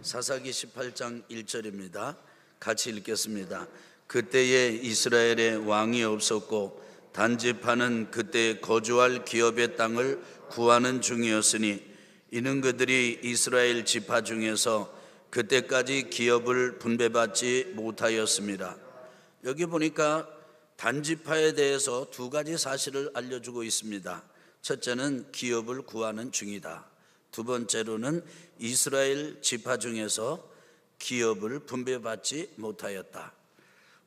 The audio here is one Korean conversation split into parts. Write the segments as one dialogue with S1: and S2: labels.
S1: 사사기 18장 1절입니다. 같이 읽겠습니다. 그때에 이스라엘에 왕이 없었고 단지파는 그때 거주할 기업의 땅을 구하는 중이었으니 이는 그들이 이스라엘 지파 중에서 그때까지 기업을 분배받지 못하였습니다. 여기 보니까 단지파에 대해서 두 가지 사실을 알려주고 있습니다. 첫째는 기업을 구하는 중이다. 두 번째로는 이스라엘 지파 중에서 기업을 분배받지 못하였다.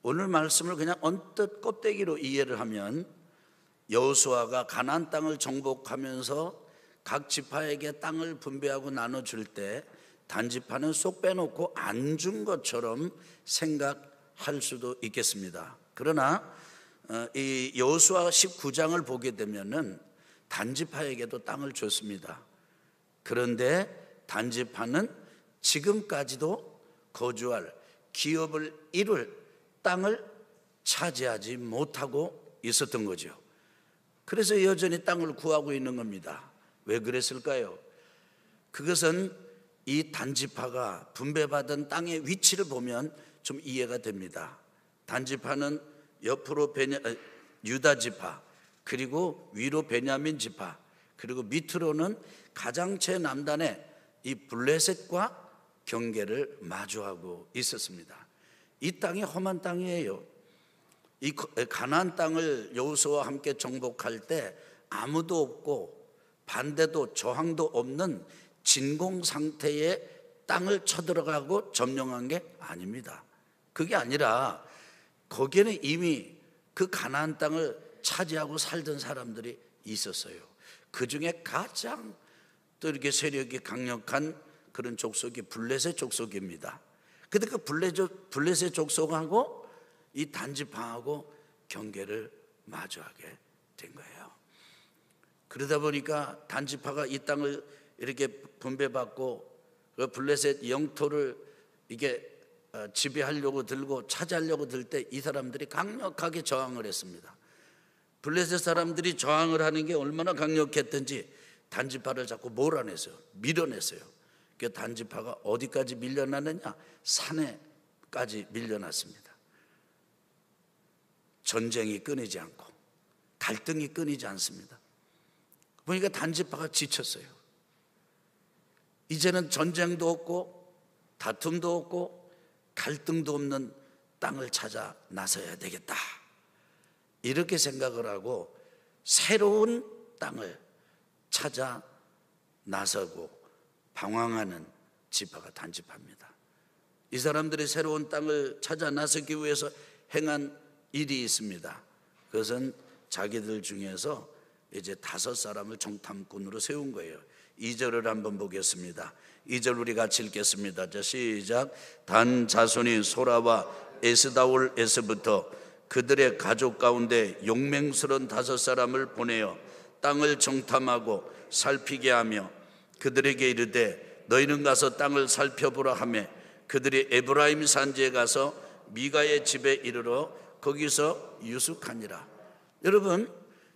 S1: 오늘 말씀을 그냥 언뜻 껍데기로 이해를 하면 여호수아가 가나안 땅을 정복하면서 각 지파에게 땅을 분배하고 나눠줄 때 단지파는 쏙 빼놓고 안 준 것처럼 생각할 수도 있겠습니다. 그러나 이 여호수아 19장을 보게 되면은 단지파에게도 땅을 줬습니다. 그런데 단지파는 지금까지도 거주할 기업을 이룰 땅을 차지하지 못하고 있었던 거죠. 그래서 여전히 땅을 구하고 있는 겁니다. 왜 그랬을까요? 그것은 이 단지파가 분배받은 땅의 위치를 보면 좀 이해가 됩니다. 단지파는 옆으로 유다 지파, 그리고 위로 베냐민 지파, 그리고 밑으로는 가장 최남단에 이 블레셋과 경계를 마주하고 있었습니다. 이 땅이 험한 땅이에요. 이 가나안 땅을 여호수아와 함께 정복할 때 아무도 없고 반대도 저항도 없는 진공 상태의 땅을 쳐들어가고 점령한 게 아닙니다. 그게 아니라 거기에는 이미 그 가나안 땅을 차지하고 살던 사람들이 있었어요. 그 중에 가장 또 이렇게 세력이 강력한 그런 족속이 블레셋 족속입니다. 근데 그 블레셋 족속하고 이 단지파하고 경계를 마주하게 된 거예요. 그러다 보니까 단지파가 이 땅을 이렇게 분배받고 그 블레셋 영토를 이게 지배하려고 들고 차지하려고 들 때 이 사람들이 강력하게 저항을 했습니다. 블레셋 사람들이 저항을 하는 게 얼마나 강력했던지 단지파를 자꾸 몰아냈어요. 밀어냈어요. 그 단지파가 어디까지 밀려나느냐? 산에까지 밀려났습니다. 전쟁이 끊이지 않고 갈등이 끊이지 않습니다. 보니까 단지파가 지쳤어요. 이제는 전쟁도 없고 다툼도 없고 갈등도 없는 땅을 찾아 나서야 되겠다. 이렇게 생각을 하고 새로운 땅을 찾아 나서고 방황하는 지파가 단지파입니다. 이 사람들이 새로운 땅을 찾아 나서기 위해서 행한 일이 있습니다. 그것은 자기들 중에서 이제 5사람을 정탐꾼으로 세운 거예요. 2절을 한번 보겠습니다. 2절 우리 같이 읽겠습니다. 자, 시작. 단 자손이 소라와 에스다올에서부터 그들의 가족 가운데 용맹스러운 5사람을 보내어 땅을 정탐하고 살피게 하며 그들에게 이르되 너희는 가서 땅을 살펴보라 하며 그들이 에브라임 산지에 가서 미가의 집에 이르러 거기서 유숙하니라. 여러분,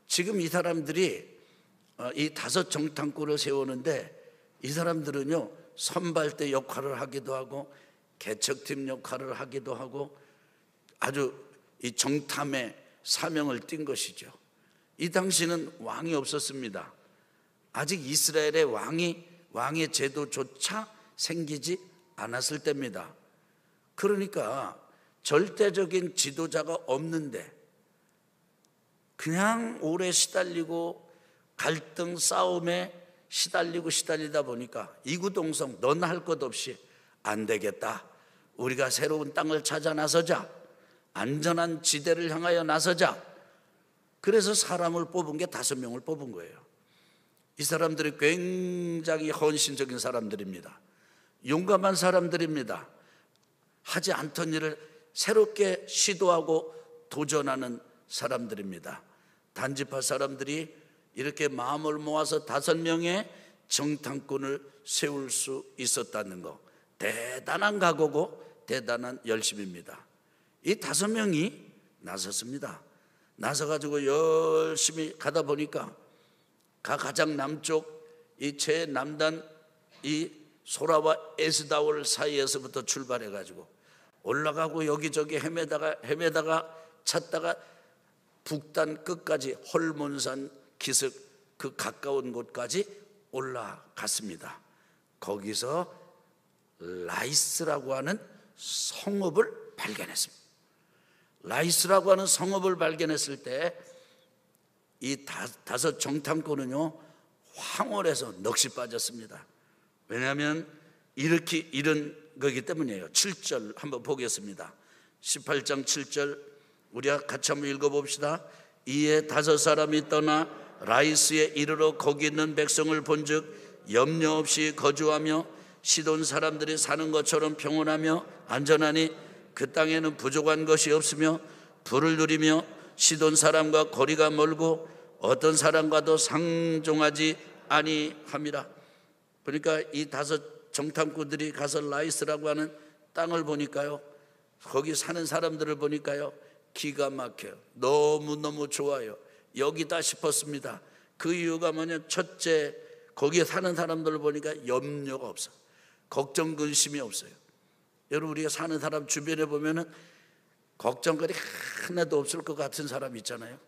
S1: 지금 이 사람들이 이 5 정탐꾼을 세우는데 이 사람들은요 선발대 역할을 하기도 하고 개척팀 역할을 하기도 하고 아주 이 정탐의 사명을 띈 것이죠. 이 당시는 왕이 없었습니다. 아직 이스라엘의 왕의 제도조차 생기지 않았을 때입니다. 그러니까 절대적인 지도자가 없는데 그냥 오래 시달리고 갈등 싸움에 시달리다 보니까 이구동성 넌 할 것 없이 안 되겠다. 우리가 새로운 땅을 찾아 나서자. 안전한 지대를 향하여 나서자. 그래서 사람을 뽑은 게 5명을 뽑은 거예요. 이 사람들이 굉장히 헌신적인 사람들입니다. 용감한 사람들입니다. 하지 않던 일을 새롭게 시도하고 도전하는 사람들입니다. 단지파 사람들이 이렇게 마음을 모아서 5명의 정탐꾼을 세울 수 있었다는 거, 대단한 각오고 대단한 열심입니다. 이 5명이 나섰습니다. 나서가지고 열심히 가다 보니까 가장 남쪽 이 최남단 이 소라와 에스다올 사이에서부터 출발해 가지고 올라가고 여기저기 헤매다가 찾다가 북단 끝까지 홀몬산 기슭 그 가까운 곳까지 올라갔습니다. 거기서 라이스라고 하는 성읍을 발견했습니다. 라이스라고 하는 성읍을 발견했을 때 이 다섯 정탐꾼은요 황홀해서 넋이 빠졌습니다. 왜냐하면 이렇게 이런 거기 때문이에요. 7절 한번 보겠습니다. 18장 7절 우리가 같이 한번 읽어봅시다. 이에 5사람이 떠나 라이스에 이르러 거기 있는 백성을 본즉 염려 없이 거주하며 시돈 사람들이 사는 것처럼 평온하며 안전하니 그 땅에는 부족한 것이 없으며 부를 누리며 시돈 사람과 거리가 멀고 어떤 사람과도 상종하지 아니함이라. 그러니까 이 5 정탐꾼들이 가서 라이스라고 하는 땅을 보니까요, 거기 사는 사람들을 보니까요 기가 막혀요. 너무너무 좋아요. 여기다 싶었습니다. 그 이유가 뭐냐, 첫째 거기에 사는 사람들을 보니까 염려가 없어, 걱정 근심이 없어요. 여러분 우리가 사는 사람 주변에 보면은 걱정거리 하나도 없을 것 같은 사람 있잖아요.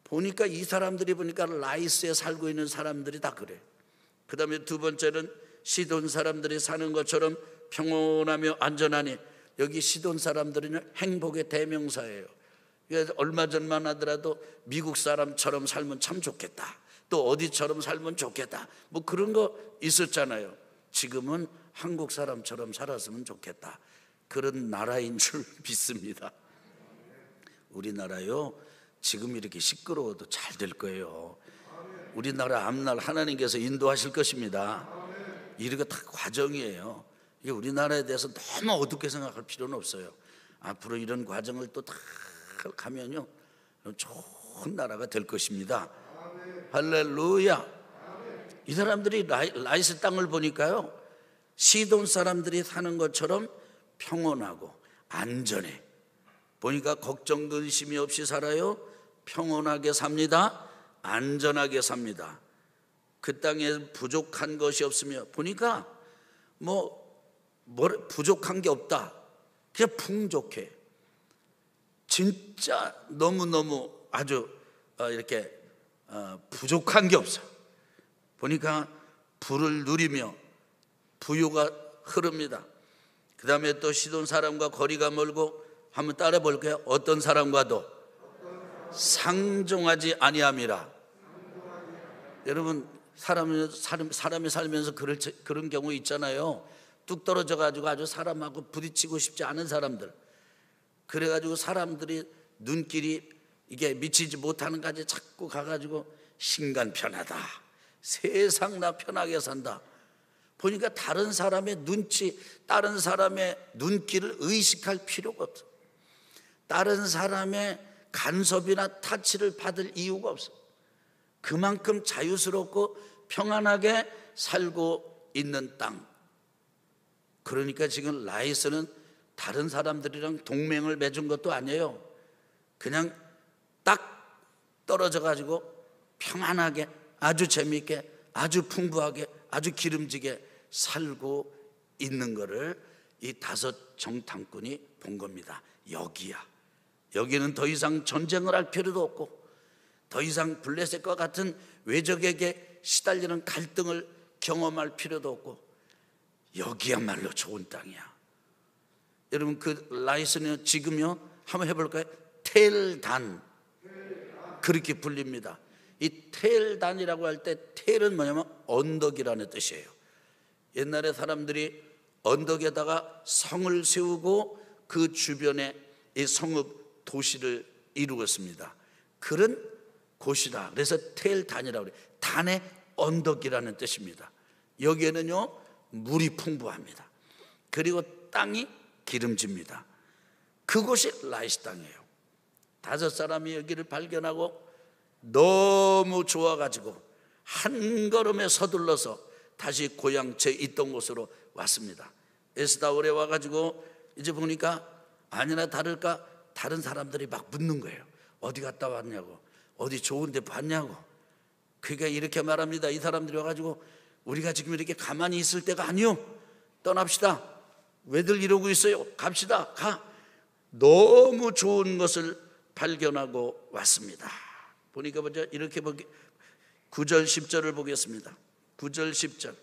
S1: 보니까 이 사람들이 보니까 라이스에 살고 있는 사람들이 다 그래요. 그 다음에 두 번째는 시돈 사람들이 사는 것처럼 평온하며 안전하니, 여기 시돈 사람들은 행복의 대명사예요. 얼마 전만 하더라도 미국 사람처럼 살면 참 좋겠다, 또 어디처럼 살면 좋겠다, 뭐 그런 거 있었잖아요. 지금은 한국 사람처럼 살았으면 좋겠다, 그런 나라인 줄 믿습니다. 우리나라요 지금 이렇게 시끄러워도 잘 될 거예요. 우리나라 앞날 하나님께서 인도하실 것입니다. 이런 거 다 과정이에요. 이게 우리나라에 대해서 너무 어둡게 생각할 필요는 없어요. 앞으로 이런 과정을 또 다 가면요 좋은 나라가 될 것입니다. 할렐루야. 이 사람들이 라이스 땅을 보니까요 시돈 사람들이 사는 것처럼 평온하고 안전해. 보니까 걱정 근심이 없이 살아요. 평온하게 삽니다. 안전하게 삽니다. 그 땅에 부족한 것이 없으며, 보니까 부족한 게 없다, 그냥 풍족해. 진짜 너무너무 아주 이렇게 부족한 게 없어. 보니까 부를 누리며 부유가 흐릅니다. 그 다음에 또 시돈 사람과 거리가 멀고, 한번 따라 볼까요? 어떤 사람과도 상종하지 아니함이라. 여러분 사람이 살면서 그런 경우 있잖아요. 뚝 떨어져 가지고 아주 사람하고 부딪히고 싶지 않은 사람들, 그래가지고 사람들이 눈길이 이게 미치지 못하는 까지 자꾸 가가지고 신간 편하다, 세상 나 편하게 산다. 보니까 다른 사람의 눈치, 다른 사람의 눈길을 의식할 필요가 없어. 다른 사람의 간섭이나 타치를 받을 이유가 없어. 그만큼 자유스럽고 평안하게 살고 있는 땅. 그러니까 지금 라이스는 다른 사람들이랑 동맹을 맺은 것도 아니에요. 그냥 딱 떨어져 가지고 평안하게, 아주 재미있게, 아주 풍부하게, 아주 기름지게 살고 있는 거를 이 5 정탐꾼이 본 겁니다. 여기야. 여기는 더 이상 전쟁을 할 필요도 없고, 더 이상 블레셋과 같은 외적에게 시달리는 갈등을 경험할 필요도 없고, 여기야말로 좋은 땅이야. 여러분 그 라이스는 지금요 한번 해볼까요? 텔단, 그렇게 불립니다. 이 텔단이라고 할 때 텔은 뭐냐면 언덕이라는 뜻이에요. 옛날에 사람들이 언덕에다가 성을 세우고 그 주변에 이 성읍 도시를 이루었습니다. 그런 곳이다. 그래서 텔단이라고 그래요. 단의 언덕이라는 뜻입니다. 여기에는요 물이 풍부합니다. 그리고 땅이 기름집니다. 그곳이 라이스 땅이에요. 5 사람이 여기를 발견하고 너무 좋아가지고 한 걸음에 서둘러서 다시 고향 제 있던 곳으로 왔습니다. 에스다올에 와가지고 이제 보니까 아니나 다를까 다른 사람들이 막 묻는 거예요. 어디 갔다 왔냐고, 어디 좋은 데 봤냐고. 그러니까 이렇게 말합니다. 이 사람들이 와가지고 우리가 지금 이렇게 가만히 있을 때가 아니요. 떠납시다. 왜들 이러고 있어요? 갑시다. 가. 너무 좋은 것을 발견하고 왔습니다. 보니까 먼저 이렇게 9절 10절을 보겠습니다. 9절 10절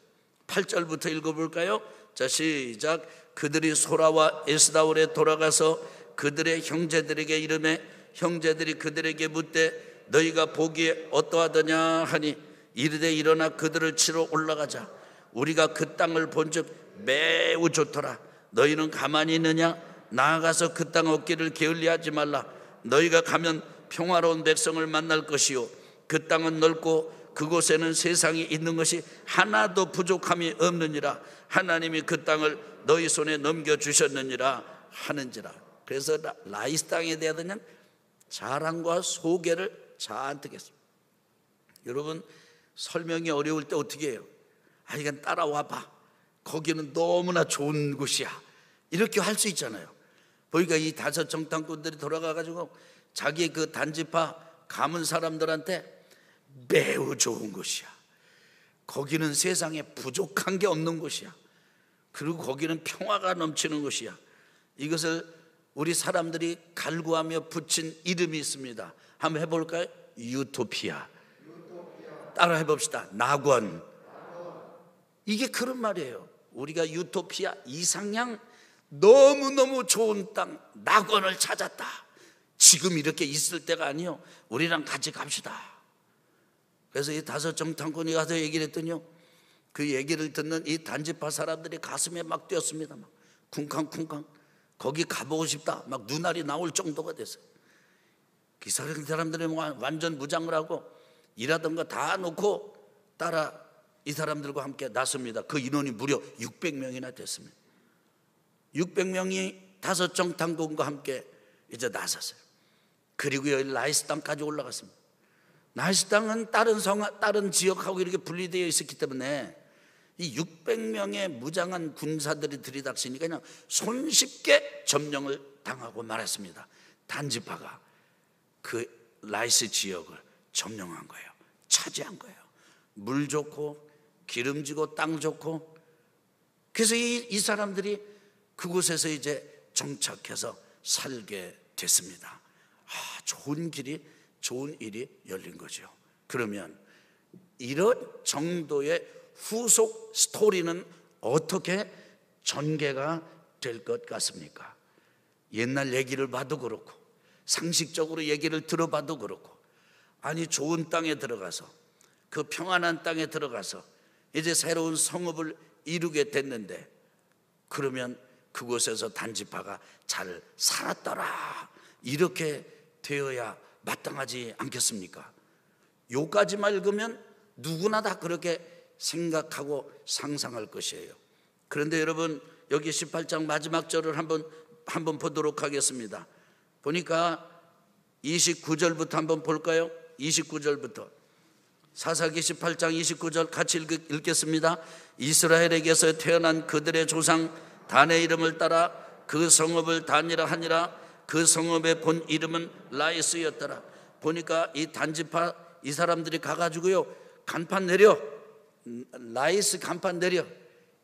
S1: 8절부터 읽어볼까요? 자, 시작. 그들이 소라와 에스다올에 돌아가서 그들의 형제들에게 이르매 형제들이 그들에게 묻되 너희가 보기에 어떠하더냐 하니 이르되 일어나 그들을 치러 올라가자. 우리가 그 땅을 본즉 매우 좋더라. 너희는 가만히 있느냐? 나아가서 그 땅 얻기를 게을리하지 말라. 너희가 가면 평화로운 백성을 만날 것이요 그 땅은 넓고 그곳에는 세상이 있는 것이 하나도 부족함이 없느니라. 하나님이 그 땅을 너희 손에 넘겨주셨느니라 하는지라. 그래서 라이스 땅에 대한 자랑과 소개를 잔뜩 했습니다. 여러분, 설명이 어려울 때 어떻게 해요? 이건 따라와 봐. 거기는 너무나 좋은 곳이야. 이렇게 할 수 있잖아요. 보니까 이 5 정탐꾼들이 돌아가가지고 자기 그 단지파 감은 사람들한테 매우 좋은 곳이야. 거기는 세상에 부족한 게 없는 곳이야. 그리고 거기는 평화가 넘치는 곳이야. 이것을 우리 사람들이 갈구하며 붙인 이름이 있습니다. 한번 해볼까요? 유토피아. 따라 해봅시다. 낙원. 이게 그런 말이에요. 우리가 유토피아, 이상향, 너무너무 좋은 땅, 낙원을 찾았다. 지금 이렇게 있을 때가 아니요. 우리랑 같이 갑시다. 그래서 이 5 정탐꾼이 가서 얘기를 했더니요, 그 얘기를 듣는 이 단지파 사람들이 가슴에 막 뛰었습니다. 막 쿵쾅쿵쾅. 거기 가보고 싶다. 막 눈알이 나올 정도가 됐어요. 그 사람들이 완전 무장을 하고 일하던 거 다 놓고 따라 이 사람들과 함께 나섭니다. 그 인원이 무려 600명이나 됐습니다. 600명이 5 정탐꾼과 함께 이제 나섰어요. 그리고 여기 라이스 땅까지 올라갔습니다. 라이스 땅은 다른 지역하고 이렇게 분리되어 있었기 때문에 이 600명의 무장한 군사들이 들이닥치니까 그냥 손쉽게 점령을 당하고 말았습니다. 단지파가 그 라이스 지역을 점령한 거예요. 차지한 거예요. 물 좋고 기름지고 땅 좋고. 그래서 이 사람들이 그곳에서 이제 정착해서 살게 됐습니다. 좋은 일이 열린 거죠. 그러면 이런 정도의 후속 스토리는 어떻게 전개가 될 것 같습니까? 옛날 얘기를 봐도 그렇고 상식적으로 얘기를 들어봐도 그렇고, 아니 좋은 땅에 들어가서 그 평안한 땅에 들어가서 이제 새로운 성읍을 이루게 됐는데, 그러면 그곳에서 단지파가 잘 살았더라, 이렇게 되어야 마땅하지 않겠습니까? 요까지만 읽으면 누구나 다 그렇게 생각하고 상상할 것이에요. 그런데 여러분, 여기 18장 마지막 절을 한번 보도록 하겠습니다. 보니까 29절부터 한번 볼까요? 29절부터. 사사기 18장 29절 같이 읽겠습니다. 이스라엘에게서 태어난 그들의 조상 단의 이름을 따라 그 성읍을 단이라 하니라. 그 성읍의 본 이름은 라이스였더라. 보니까 이 단지파 이 사람들이 가가지고요, 간판 내려, 라이스 간판 내려,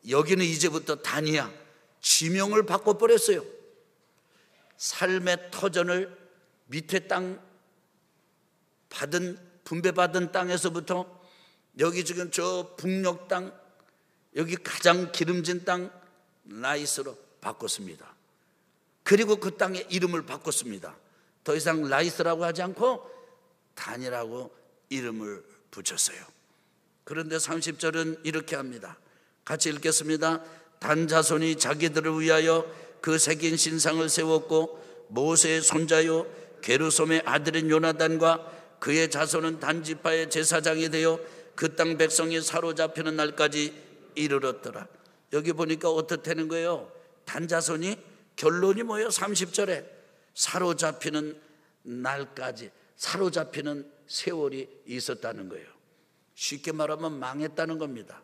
S1: 여기는 이제부터 단이야, 지명을 바꿔버렸어요. 삶의 터전을 밑에 땅 분배받은 땅에서부터 여기 지금 저 북녘 땅, 여기 가장 기름진 땅 라이스로 바꿨습니다. 그리고 그 땅의 이름을 바꿨습니다. 더 이상 라이스라고 하지 않고 단이라고 이름을 붙였어요. 그런데 30절은 이렇게 합니다. 같이 읽겠습니다. 단 자손이 자기들을 위하여 그 새긴 신상을 세웠고 모세의 손자요 게르솜의 아들인 요나단과 그의 자손은 단지파의 제사장이 되어 그 땅 백성이 사로잡히는 날까지 이르렀더라. 여기 보니까 어떻다는 거예요? 단 자손이, 결론이 뭐예요? 30절에 사로잡히는 날까지, 사로잡히는 세월이 있었다는 거예요. 쉽게 말하면 망했다는 겁니다.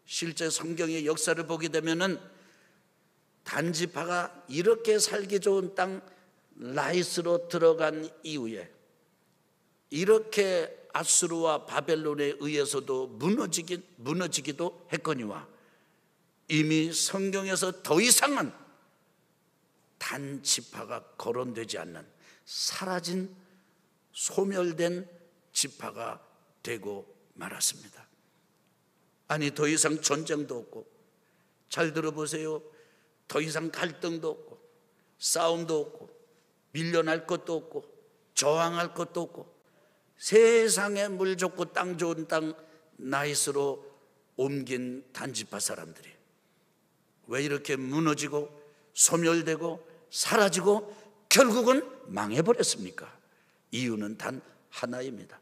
S1: 실제 성경의 역사를 보게 되면은 단지파가 이렇게 살기 좋은 땅 라이스로 들어간 이후에, 이렇게 아수르와 바벨론에 의해서도 무너지기도 했거니와 이미 성경에서 더 이상은 단 지파가 거론되지 않는 사라진 소멸된 지파가 되고 말았습니다. 아니, 더 이상 전쟁도 없고, 잘 들어보세요, 더 이상 갈등도 없고 싸움도 없고 밀려날 것도 없고 저항할 것도 없고 세상에 물 좋고 땅 좋은 땅 나이스로 옮긴 단지파 사람들이 왜 이렇게 무너지고 소멸되고 사라지고 결국은 망해버렸습니까? 이유는 단 하나입니다.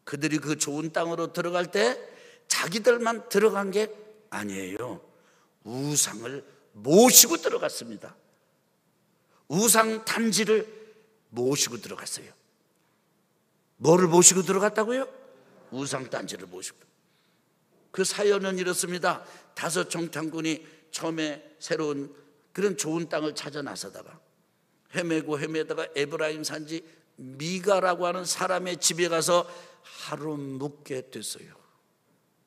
S1: 그들이 그 좋은 땅으로 들어갈 때 자기들만 들어간 게 아니에요. 우상을 모시고 들어갔습니다. 우상 단지를 모시고 들어갔어요. 뭐를 모시고 들어갔다고요? 우상 단지를 모시고. 그 사연은 이렇습니다. 5 정탐꾼이 처음에 새로운 그런 좋은 땅을 찾아 나서다가 헤매다가 에브라임 산지 미가라고 하는 사람의 집에 가서 하루 묵게 됐어요.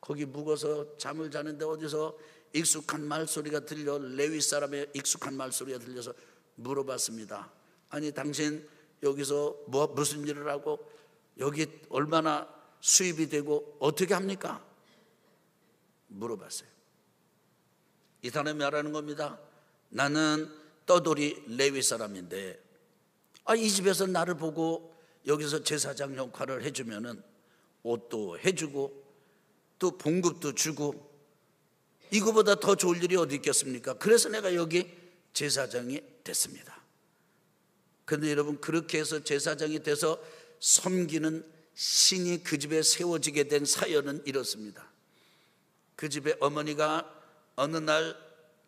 S1: 거기 묵어서 잠을 자는데 어디서 익숙한 말소리가 들려, 레위 사람의 익숙한 말소리가 들려서 물어봤습니다. 아니, 당신 여기서 무슨 일을 하고 여기 얼마나 수입이 되고 어떻게 합니까? 물어봤어요. 이 사람이 말하는 겁니다. 나는 떠돌이 레위 사람인데 이 집에서 나를 보고 여기서 제사장 역할을 해주면은 옷도 해주고 또 봉급도 주고 이거보다 더 좋을 일이 어디 있겠습니까? 그래서 내가 여기 제사장이 됐습니다. 그런데 여러분, 그렇게 해서 제사장이 돼서 섬기는 신이 그 집에 세워지게 된 사연은 이렇습니다. 그 집에 어머니가 어느 날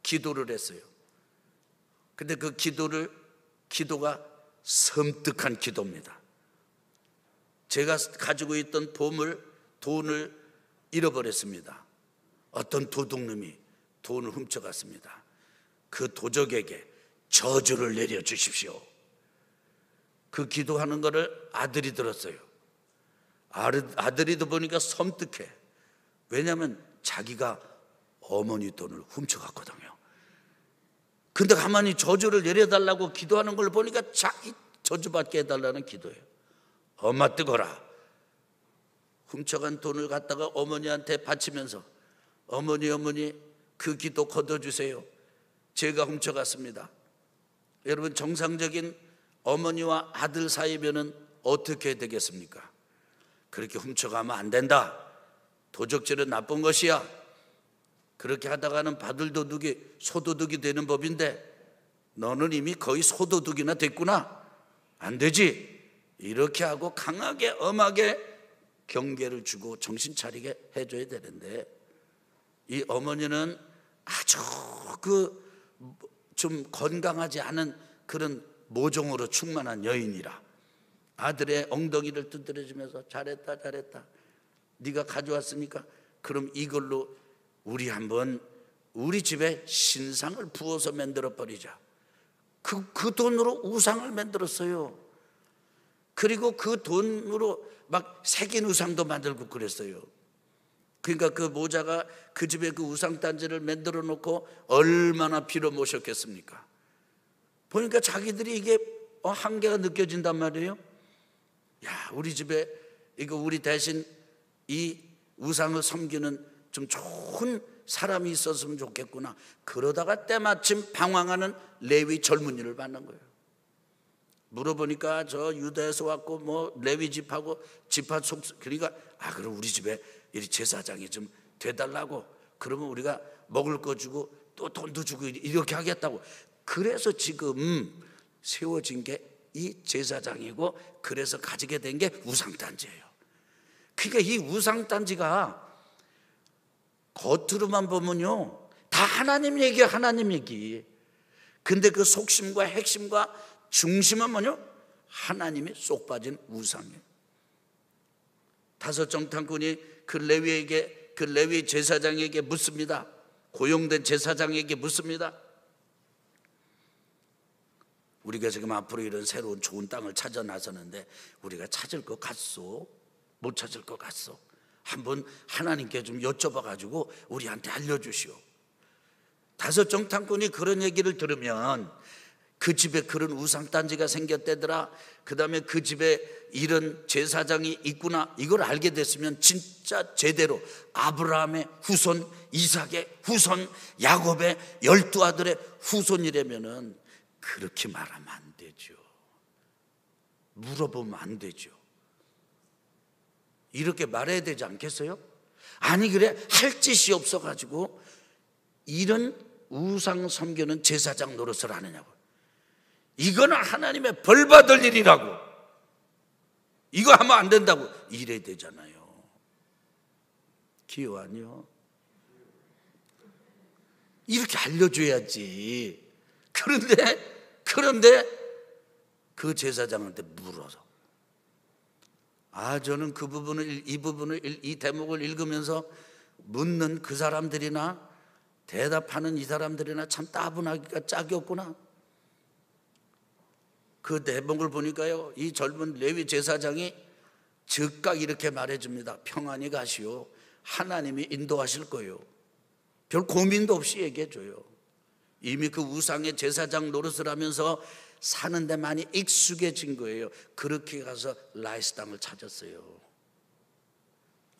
S1: 기도를 했어요. 근데 그 기도가 섬뜩한 기도입니다. 제가 가지고 있던 돈을 잃어버렸습니다. 어떤 도둑놈이 돈을 훔쳐갔습니다. 그 도적에게 저주를 내려주십시오. 그 기도하는 것을 아들이 들었어요. 아들이 보니까 섬뜩해. 왜냐하면 자기가 어머니 돈을 훔쳐갔거든요. 근데 가만히 저주를 내려달라고 기도하는 걸 보니까 자기 저주받게 해달라는 기도예요. 엄마 뜨거라. 훔쳐간 돈을 갖다가 어머니한테 바치면서 어머니 그 기도 거둬주세요. 제가 훔쳐갔습니다. 여러분, 정상적인 어머니와 아들 사이면은 어떻게 되겠습니까? 그렇게 훔쳐가면 안 된다. 도적질은 나쁜 것이야. 그렇게 하다가는 바들도둑이 소도둑이 되는 법인데 너는 이미 거의 소도둑이나 됐구나. 안 되지. 이렇게 하고 강하게 엄하게 경계를 주고 정신 차리게 해줘야 되는데 이 어머니는 아주 좀 건강하지 않은 그런 모종으로 충만한 여인이라 아들의 엉덩이를 두드려주면서 잘했다 네가 가져왔으니까 그럼 이걸로 우리 한번 우리 집에 신상을 부어서 만들어 버리자. 그 돈으로 우상을 만들었어요. 그리고 그 돈으로 막 새긴 우상도 만들고 그랬어요. 그러니까 그 모자가 그 집에 그 우상단지를 만들어 놓고 얼마나 빌어 모셨겠습니까? 보니까 자기들이 이게 한계가 느껴진단 말이에요. 야, 우리 집에 이거 우리 대신 이 우상을 섬기는 좀 좋은 사람이 있었으면 좋겠구나. 그러다가 때마침 방황하는 레위 젊은이를 만난 거예요. 물어보니까 저 유다에서 왔고 뭐 레위 집하고 집합 속 그러니까 그럼 우리 집에 이 제사장이 좀 돼달라고. 그러면 우리가 먹을 거 주고 또 돈도 주고 이렇게 하겠다고. 그래서 지금 세워진 게 이 제사장이고 그래서 가지게 된 게 우상단지예요. 그러니까 이 우상단지가 겉으로만 보면요 다 하나님 얘기야. 하나님 얘기. 근데 그 속심과 핵심과 중심은 뭐냐? 하나님이 쏙 빠진 우상이에요. 5 정탐꾼이 그 레위 제사장에게 묻습니다. 고용된 제사장에게 묻습니다. 우리가 지금 앞으로 이런 새로운 좋은 땅을 찾아 나서는데 우리가 찾을 것 같소? 못 찾을 것 같소. 한번 하나님께 좀 여쭤봐가지고 우리한테 알려주시오. 다섯 정탐꾼이 그런 얘기를 들으면 그 집에 그런 우상단지가 생겼대더라, 그 다음에 그 집에 이런 제사장이 있구나, 이걸 알게 됐으면 진짜 제대로 아브라함의 후손, 이삭의 후손, 야곱의 12아들의 후손이라면은 그렇게 말하면 안 되죠. 물어보면 안 되죠. 이렇게 말해야 되지 않겠어요? 아니 그래 할 짓이 없어가지고 이런 우상 섬기는 제사장 노릇을 하느냐고. 이거는 하나님의 벌 받을 일이라고. 이거 하면 안 된다고 이래야 되잖아요. 기여 아니요? 이렇게 알려줘야지. 그런데 그 제사장한테 물어서, 저는 그 부분을, 이 대목을 읽으면서 묻는 그 사람들이나 대답하는 이 사람들이나 참 따분하기가 짝이 없구나. 그 대목을 보니까요, 이 젊은 레위 제사장이 즉각 이렇게 말해줍니다. 평안히 가시오. 하나님이 인도하실 거예요. 별 고민도 없이 얘기해줘요. 이미 그 우상의 제사장 노릇을 하면서 사는데 많이 익숙해진 거예요. 그렇게 가서 라이스 땅을 찾았어요.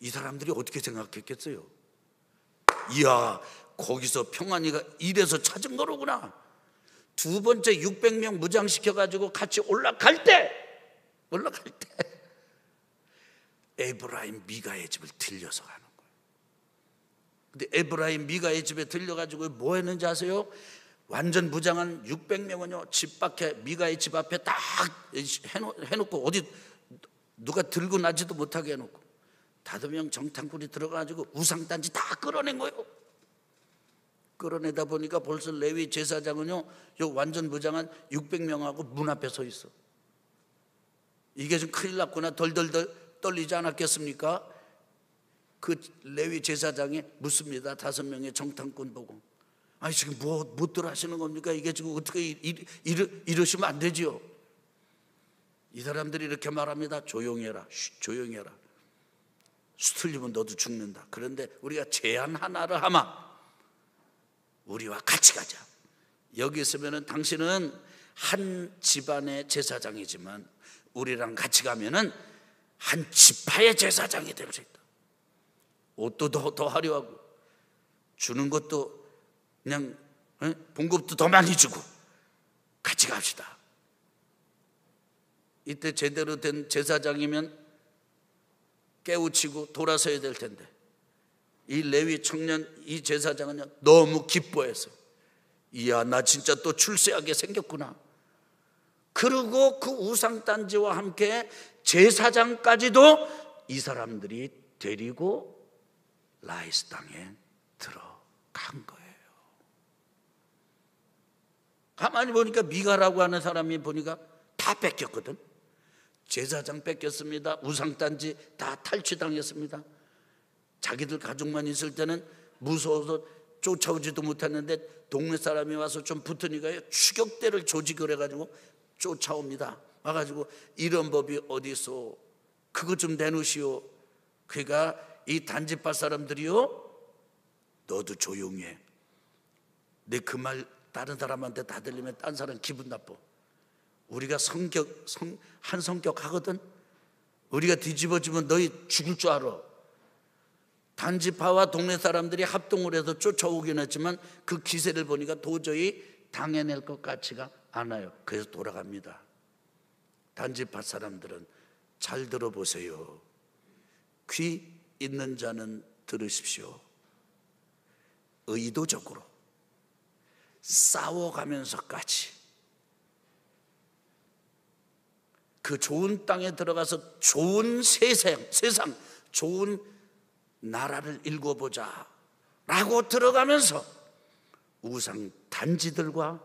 S1: 이 사람들이 어떻게 생각했겠어요? 이야, 거기서 평안이가 이래서 찾은 거로구나. 두 번째 600명 무장시켜가지고 같이 올라갈 때 에브라임 미가의 집을 들려서 가는 거예요. 근데 에브라임 미가의 집에 들려가지고 뭐 했는지 아세요? 완전 무장한 600명은요 집 밖에, 미가의 집 앞에 딱 해놓고 어디 누가 들고 나지도 못하게 해놓고 5명 정탐꾼이 들어가가지고 우상단지 다 끌어낸 거예요. 끌어내다 보니까 벌써 레위 제사장은요 요 완전 무장한 600명하고 문 앞에 서 있어. 이게 좀 큰일 났구나, 덜덜덜 떨리지 않았겠습니까? 그 레위 제사장이 묻습니다. 5명의 정탐꾼 보고, 아니 지금 뭐들 하시는 겁니까? 이게 지금 어떻게 이러시면 안 되지요. 이 사람들이 이렇게 말합니다. 조용해라, 조용히 해라. 수틀리면 너도 죽는다. 그런데 우리가 제안 하나를 하마, 우리와 같이 가자. 여기 있으면은 당신은 한 집안의 제사장이지만 우리랑 같이 가면은 한 지파의 제사장이 될 수 있다. 옷도 더 화려하고 주는 것도 그냥 봉급도 더 많이 주고 같이 갑시다. 이때 제대로 된 제사장이면 깨우치고 돌아서야 될 텐데 이 레위 청년, 이 제사장은 너무 기뻐해서, 이야 나 진짜 또 출세하게 생겼구나. 그리고 그 우상단지와 함께 제사장까지도 이 사람들이 데리고 라이스 땅에 들어간 거예요. 가만히 보니까 미가라고 하는 사람이 보니까 다 뺏겼거든. 제사장 뺏겼습니다. 우상단지 다 탈취당했습니다. 자기들 가족만 있을 때는 무서워서 쫓아오지도 못했는데 동네 사람이 와서 좀 붙으니까요 추격대를 조직을 해가지고 쫓아옵니다. 와가지고 이런 법이 어디 있어, 그거 좀 내놓으시오. 그러니까 이 단지파 사람들이요, 너도 조용히 해. 내 그 말 다른 사람한테 다 들리면 딴 사람 기분 나빠. 우리가 한 성격 하거든. 우리가 뒤집어지면 너희 죽을 줄 알아. 단지파와 동네 사람들이 합동을 해서 쫓아오긴 했지만 그 기세를 보니까 도저히 당해낼 것 같지가 않아요. 그래서 돌아갑니다. 단지파 사람들은 잘 들어보세요. 귀 있는 자는 들으십시오. 의도적으로 싸워가면서까지 그 좋은 땅에 들어가서 좋은 세상 좋은 나라를 일궈보자 라고 들어가면서 우상 단지들과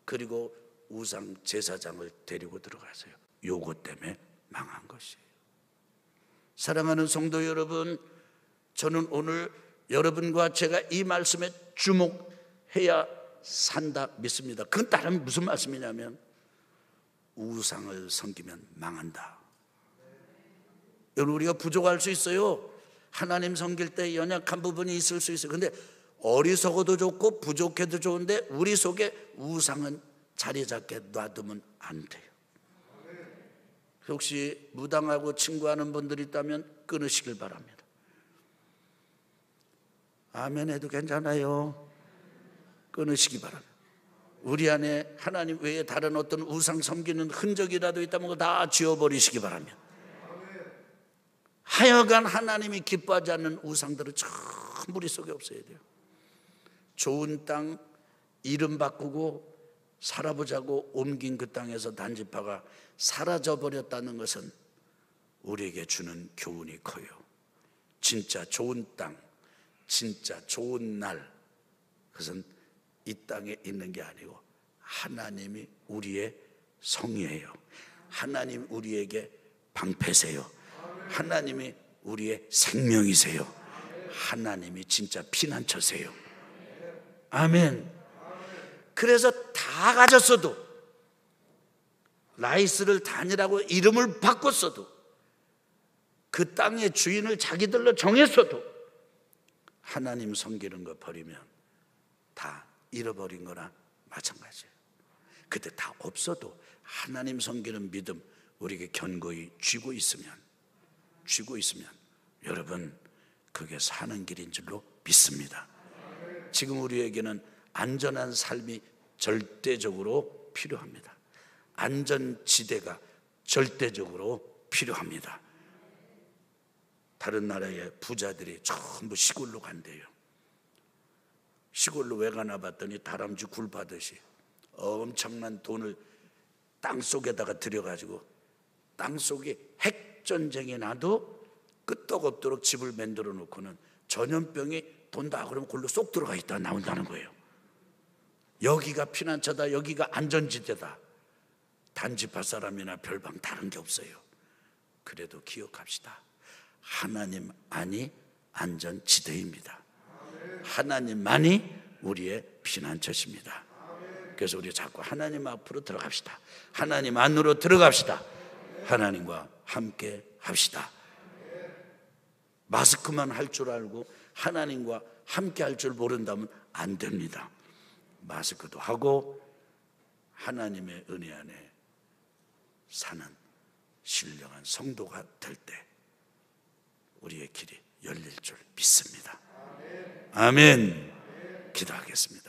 S1: 그리고 우상 제사장을 데리고 들어가세요. 요것 때문에 망한 것이에요. 사랑하는 성도 여러분, 저는 오늘 여러분과 제가 이 말씀에 주목해야 산다 믿습니다. 그건 다른 무슨 말씀이냐면 우상을 섬기면 망한다. 여러분, 우리가 부족할 수 있어요. 하나님 섬길 때 연약한 부분이 있을 수 있어요. 근데 어리석어도 좋고 부족해도 좋은데 우리 속에 우상은 자리 잡게 놔두면 안 돼요. 혹시 무당하고 친구하는 분들이 있다면 끊으시길 바랍니다. 아멘 해도 괜찮아요. 끊으시기 바랍니다. 우리 안에 하나님 외에 다른 어떤 우상 섬기는 흔적이라도 있다면 그거 다 지워버리시기 바랍니다. 하여간 하나님이 기뻐하지 않는 우상들은 전부 우리 속에 없어야 돼요. 좋은 땅 이름 바꾸고 살아보자고 옮긴 그 땅에서 단지파가 사라져버렸다는 것은 우리에게 주는 교훈이 커요. 진짜 좋은 땅, 진짜 좋은 날, 그것은 이 땅에 있는 게 아니고 하나님이 우리의 성이에요. 하나님 우리에게 방패세요. 하나님이 우리의 생명이세요. 하나님이 진짜 피난처세요. 아멘. 그래서 다 가졌어도, 라이스를 단이라고 이름을 바꿨어도, 그 땅의 주인을 자기들로 정했어도 하나님 섬기는 거 버리면 다 잃어버린 거나 마찬가지예요. 그때 다 없어도 하나님 섬기는 믿음 우리에게 견고히 쥐고 있으면 여러분, 그게 사는 길인 줄로 믿습니다. 지금 우리에게는 안전한 삶이 절대적으로 필요합니다. 안전지대가 절대적으로 필요합니다. 다른 나라의 부자들이 전부 시골로 간대요. 시골로 왜 가나 봤더니 다람쥐 굴 파듯이 엄청난 돈을 땅속에다가 들여가지고 땅속에 핵전쟁이 나도 끄떡없도록 집을 만들어 놓고는 전염병이 돈다 그러면 골로 쏙 들어가 있다 나온다는 거예요. 여기가 피난처다, 여기가 안전지대다. 단지파 사람이나 별방 다른 게 없어요. 그래도 기억합시다. 하나님 안이 안전지대입니다. 하나님만이 우리의 피난처십니다. 그래서 우리 자꾸 하나님 앞으로 들어갑시다. 하나님 안으로 들어갑시다. 하나님과 함께 합시다. 마스크만 할 줄 알고 하나님과 함께 할 줄 모른다면 안 됩니다. 마스크도 하고 하나님의 은혜 안에 사는 신령한 성도가 될 때 우리의 길이 열릴 줄 믿습니다. 아멘. 기도하겠습니다.